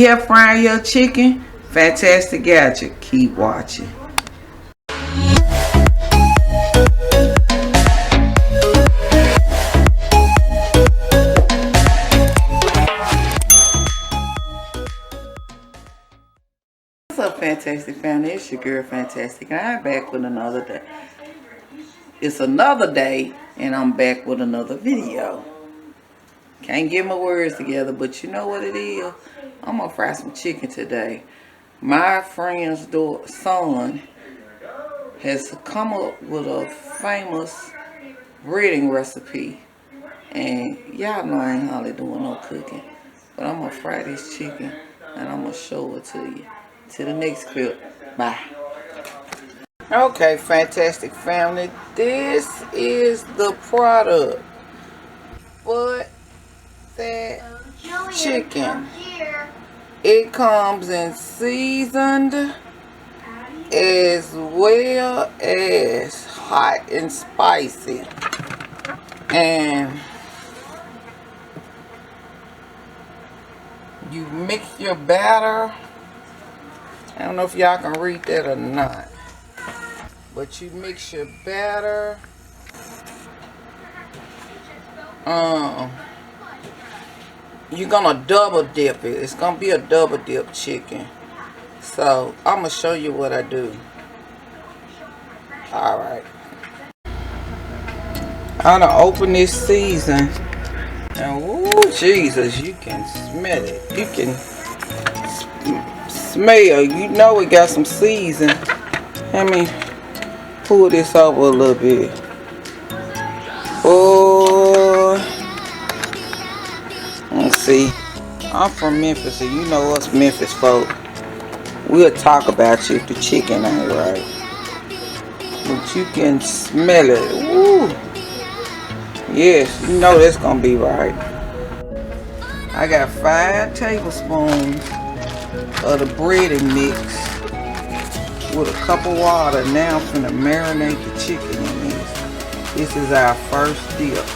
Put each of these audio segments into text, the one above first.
Here frying your chicken? Fantastic Gadget. Keep watching. What's up, Fantastic family? It's your girl Fantastic, and I'm back with another day. It's another day, and I'm back with another video. Can't get my words together, but you know what it is? I'm gonna fry some chicken today. My friend's son has come up with a famous breading recipe, and y'all know I ain't hardly doing no cooking, but I'm gonna fry this chicken and I'm gonna show it to you. To the next clip. Bye. Okay, Fantastic family, this is the product for that chicken. It comes in seasoned as well as hot and spicy. And you mix your batter. I don't know if y'all can read that or not. But you mix your batter. You're gonna double dip it. It's gonna be a double dip chicken. So I'm gonna show you what I do. Alright. I'm gonna open this season. And woo, Jesus, you can smell it. You can smell. You know it got some season. Let me pull this over a little bit. Oh, let's see. I'm from Memphis, and you know us Memphis folk. We'll talk about you if the chicken ain't right. But you can smell it. Woo. Yes, you know that's gonna be right. I got 5 tablespoons of the breading mix with a cup of water. Now I'm finna marinate the chicken in this. This is our first dip.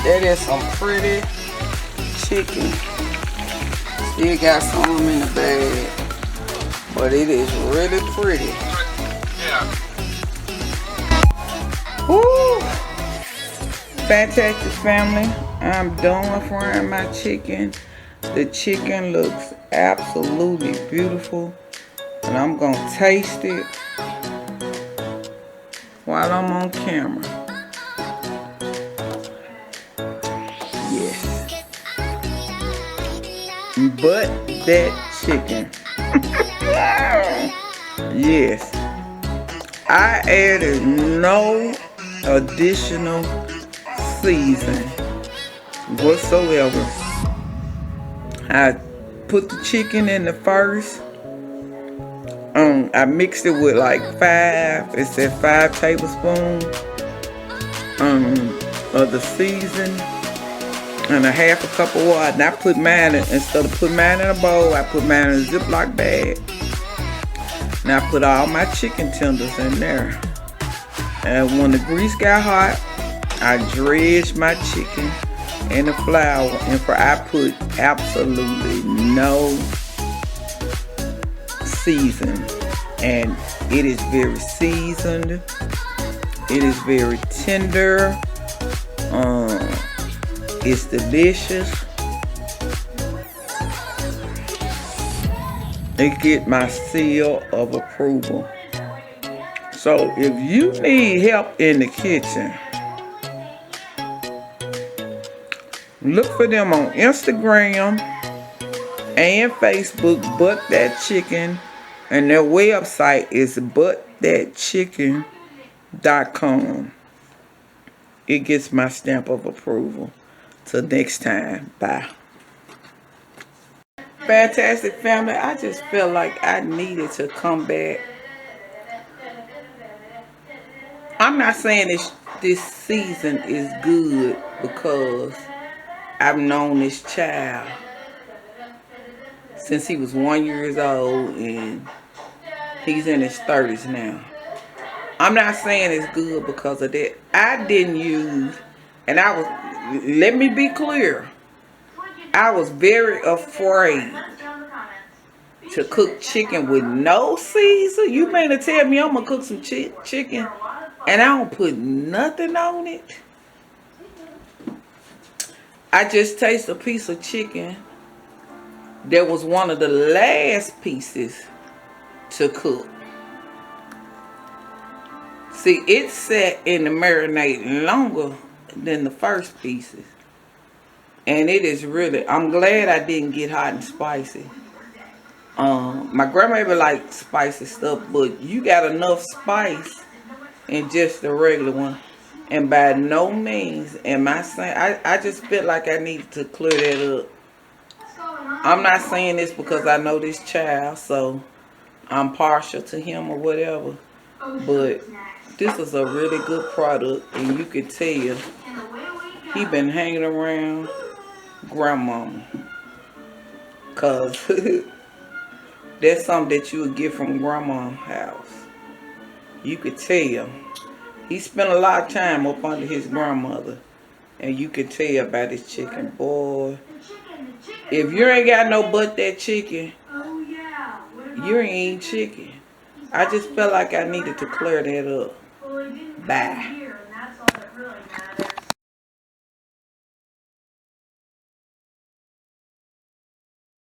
That is some pretty chicken. Still got some in the bag, but it is really pretty. Woo! Fantastic family, I'm done frying my chicken. The chicken looks absolutely beautiful, and I'm gonna taste it while I'm on camera. Yes. But that chicken. Yes. I added no additional season whatsoever. I put the chicken in the first. I mixed it with like 5 tablespoons of the season and a half a cup of water. And I put mine instead of putting mine in a bowl, I put mine in a Ziploc bag. And I put all my chicken tenders in there. And when the grease got hot, I dredged my chicken in the flour, and I put absolutely no season. And it is very seasoned. It is very tender. It's delicious. It get my seal of approval. So if you need help in the kitchen, look for them on Instagram and Facebook, But That Chicken, and their website is butthatchicken.com. It gets my stamp of approval. Till next time, bye. Fantastic family, I just felt like I needed to come back. I'm not saying this season is good because I've known this child since he was 1 year old, and he's in his 30s now. I'm not saying it's good because of that. I didn't use, and I was, let me be clear, I was very afraid to cook chicken with no season. You mean to tell me I'm going to cook some chicken and I don't put nothing on it? I just tasted a piece of chicken that was one of the last pieces to cook. See, it sat in the marinade longer than the first pieces. And it is really, I'm glad I didn't get hot and spicy. My grandmother liked spicy stuff, but you got enough spice in just the regular one. And by no means am I saying, I just felt like I needed to clear that up. I'm not saying this because I know this child, so I'm partial to him or whatever. But this is a really good product, and you can tell he been hanging around grandmama. Cause that's something that you would get from grandma's house. You could tell. He spent a lot of time up under his grandmother. And you can tell about his chicken. Boy, if you ain't got no but that chicken, you ain't eating chicken. I just felt like I needed to clear that up. Bye.